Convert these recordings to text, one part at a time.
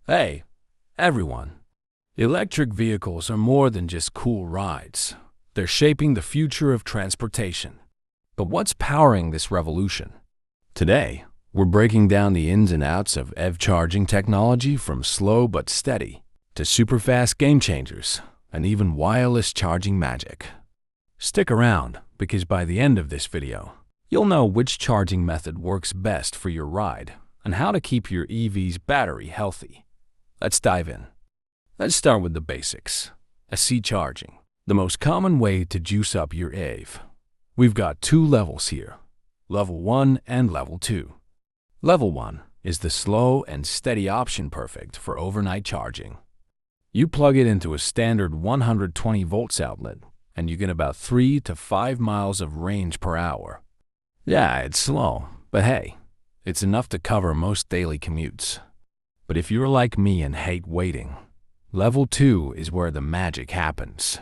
Hey, everyone. Electric vehicles are more than just cool rides. They're shaping the future of transportation. But what's powering this revolution? Today, we're breaking down the ins and outs of EV charging technology, from slow but steady to super-fast game changers and even wireless charging magic. Stick around, because by the end of this video, you'll know which charging method works best for your ride and how to keep your EV's battery healthy. Let's dive in. Let's start with the basics. AC charging, the most common way to juice up your EV. We've got two levels here, Level 1 and Level 2. Level 1 is the slow and steady option, perfect for overnight charging. You plug it into a standard 120 volts outlet and you get about 3 to 5 miles of range per hour. Yeah, it's slow, but hey, it's enough to cover most daily commutes. But if you're like me and hate waiting, Level 2 is where the magic happens.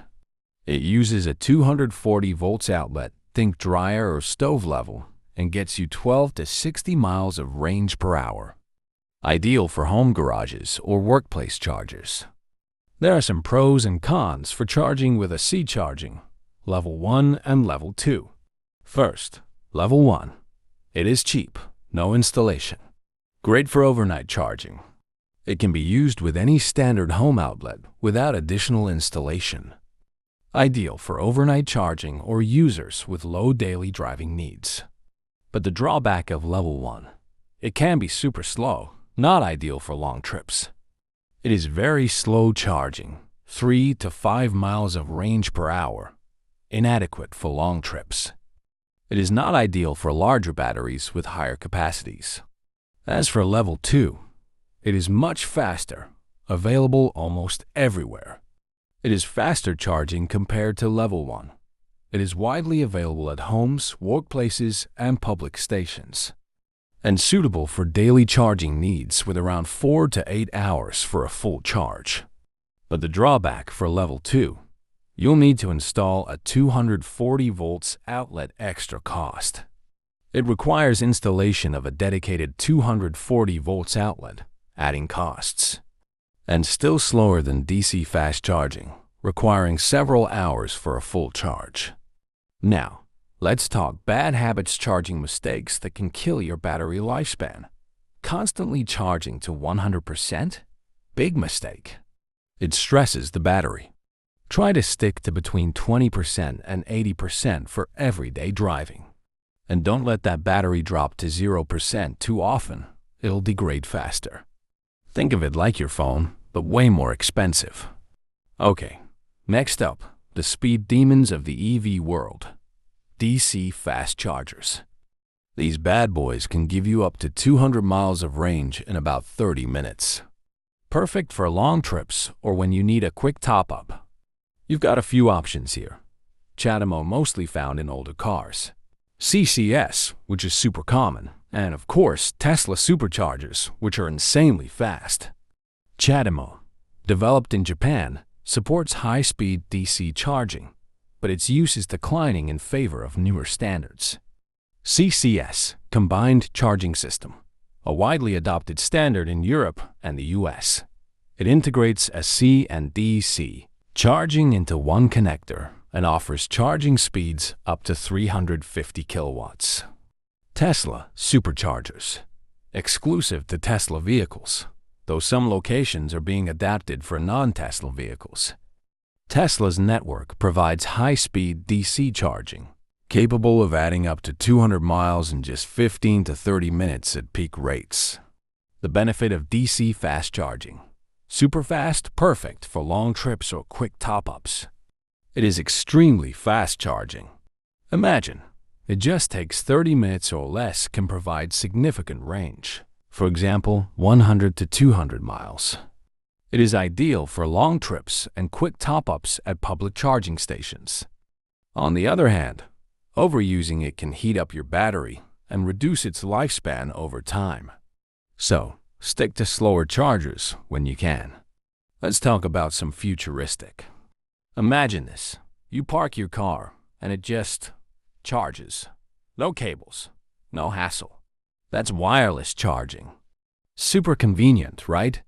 It uses a 240 volts outlet, think dryer or stove level, and gets you 12 to 60 miles of range per hour. Ideal for home garages or workplace chargers. There are some pros and cons for charging with AC charging, Level 1 and Level 2. First, Level 1. It is cheap, no installation. Great for overnight charging. It can be used with any standard home outlet without additional installation. Ideal for overnight charging or users with low daily driving needs. But the drawback of Level 1, it can be super slow, not ideal for long trips. It is very slow charging, 3 to 5 miles of range per hour, inadequate for long trips. It is not ideal for larger batteries with higher capacities. As for Level 2, it is much faster, available almost everywhere. It is faster charging compared to Level 1. It is widely available at homes, workplaces, and public stations, and suitable for daily charging needs with around 4 to 8 hours for a full charge. But the drawback for Level 2, you'll need to install a 240 volts outlet, extra cost. It requires installation of a dedicated 240 volts outlet, adding costs. And still slower than DC fast charging, requiring several hours for a full charge. Now, let's talk bad habits, charging mistakes that can kill your battery lifespan. Constantly charging to 100%? Big mistake. It stresses the battery. Try to stick to between 20% and 80% for everyday driving. And don't let that battery drop to 0% too often. It'll degrade faster. Think of it like your phone, but way more expensive. Okay, next up, the speed demons of the EV world. DC fast chargers. These bad boys can give you up to 200 miles of range in about 30 minutes. Perfect for long trips or when you need a quick top-up. You've got a few options here. CHAdeMO, mostly found in older cars. CCS, which is super common. And of course, Tesla superchargers, which are insanely fast. CHAdeMO, developed in Japan, supports high-speed DC charging, but its use is declining in favor of newer standards. CCS, Combined Charging System, a widely adopted standard in Europe and the US. It integrates AC and DC charging into one connector and offers charging speeds up to 350 kilowatts. Tesla superchargers, exclusive to Tesla vehicles, though some locations are being adapted for non-Tesla vehicles. Tesla's network provides high-speed DC charging, capable of adding up to 200 miles in just 15 to 30 minutes at peak rates. The benefit of DC fast charging. Super fast, perfect for long trips or quick top-ups. It is extremely fast charging. Imagine, it just takes 30 minutes or less, can provide significant range. For example, 100 to 200 miles. It is ideal for long trips and quick top-ups at public charging stations. On the other hand, overusing it can heat up your battery and reduce its lifespan over time. So, stick to slower chargers when you can. Let's talk about some futuristic. Imagine this. You park your car and it just charges. No cables, no hassle. That's wireless charging. Super convenient, right?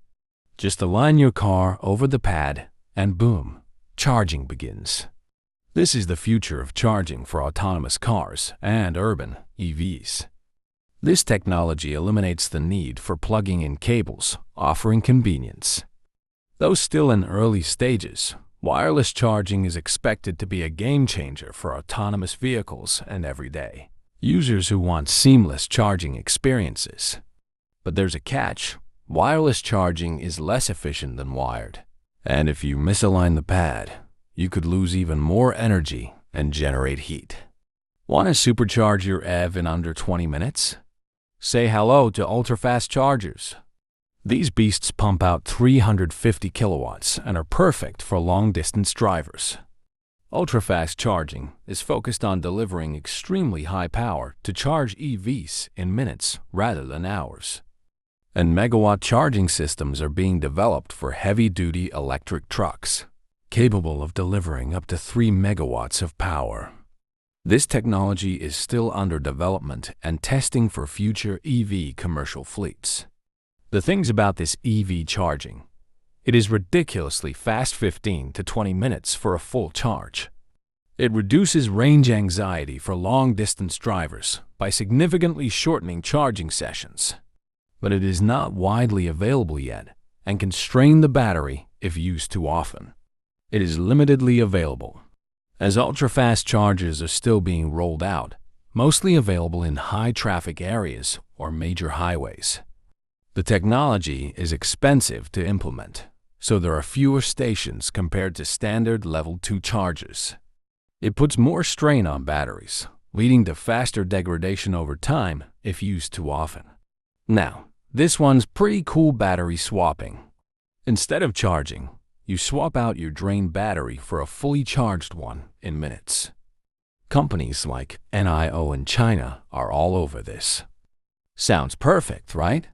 Just align your car over the pad and boom, charging begins. This is the future of charging for autonomous cars and urban EVs. This technology eliminates the need for plugging in cables, offering convenience. Though still in early stages, wireless charging is expected to be a game-changer for autonomous vehicles and everyday users who want seamless charging experiences. But there's a catch. Wireless charging is less efficient than wired. And if you misalign the pad, you could lose even more energy and generate heat. Want to supercharge your EV in under 20 minutes? Say hello to ultra-fast chargers. These beasts pump out 350 kilowatts and are perfect for long-distance drivers. Ultra-fast charging is focused on delivering extremely high power to charge EVs in minutes rather than hours. And megawatt charging systems are being developed for heavy-duty electric trucks, capable of delivering up to 3 megawatts of power. This technology is still under development and testing for future EV commercial fleets. The things about this EV charging: it is ridiculously fast, 15 to 20 minutes for a full charge. It reduces range anxiety for long-distance drivers by significantly shortening charging sessions. But it is not widely available yet and can strain the battery if used too often. It is limitedly available, as ultra-fast chargers are still being rolled out, mostly available in high-traffic areas or major highways. The technology is expensive to implement, so there are fewer stations compared to standard Level 2 chargers. It puts more strain on batteries, leading to faster degradation over time if used too often. Now, this one's pretty cool: battery swapping. Instead of charging, you swap out your drained battery for a fully charged one in minutes. Companies like NIO in China are all over this. Sounds perfect, right?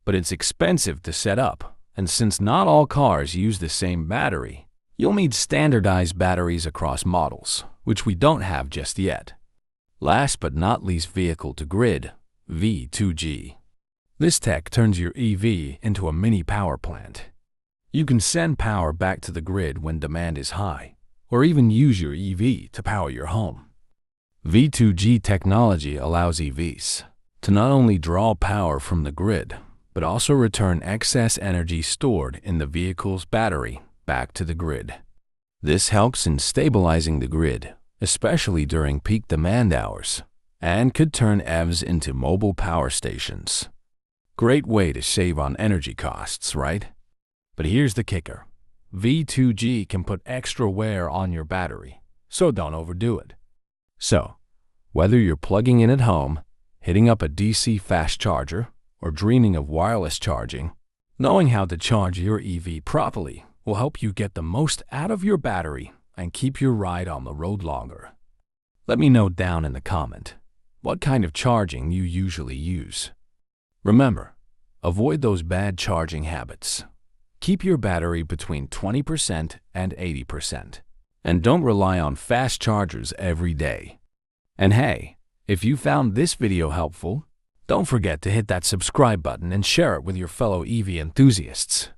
But it's expensive to set up, and since not all cars use the same battery, you'll need standardized batteries across models, which we don't have just yet. Last but not least, vehicle-to-grid, V2G. This tech turns your EV into a mini power plant. You can send power back to the grid when demand is high, or even use your EV to power your home. V2G technology allows EVs to not only draw power from the grid, but also return excess energy stored in the vehicle's battery back to the grid. This helps in stabilizing the grid, especially during peak demand hours, and could turn EVs into mobile power stations. Great way to save on energy costs, right? But here's the kicker. V2G can put extra wear on your battery, so don't overdo it. So, whether you're plugging in at home, hitting up a DC fast charger, or dreaming of wireless charging, knowing how to charge your EV properly will help you get the most out of your battery and keep your ride on the road longer. Let me know down in the comment what kind of charging you usually use. Remember, avoid those bad charging habits. Keep your battery between 20% and 80%. And don't rely on fast chargers every day. And hey, if you found this video helpful, don't forget to hit that subscribe button and share it with your fellow EV enthusiasts.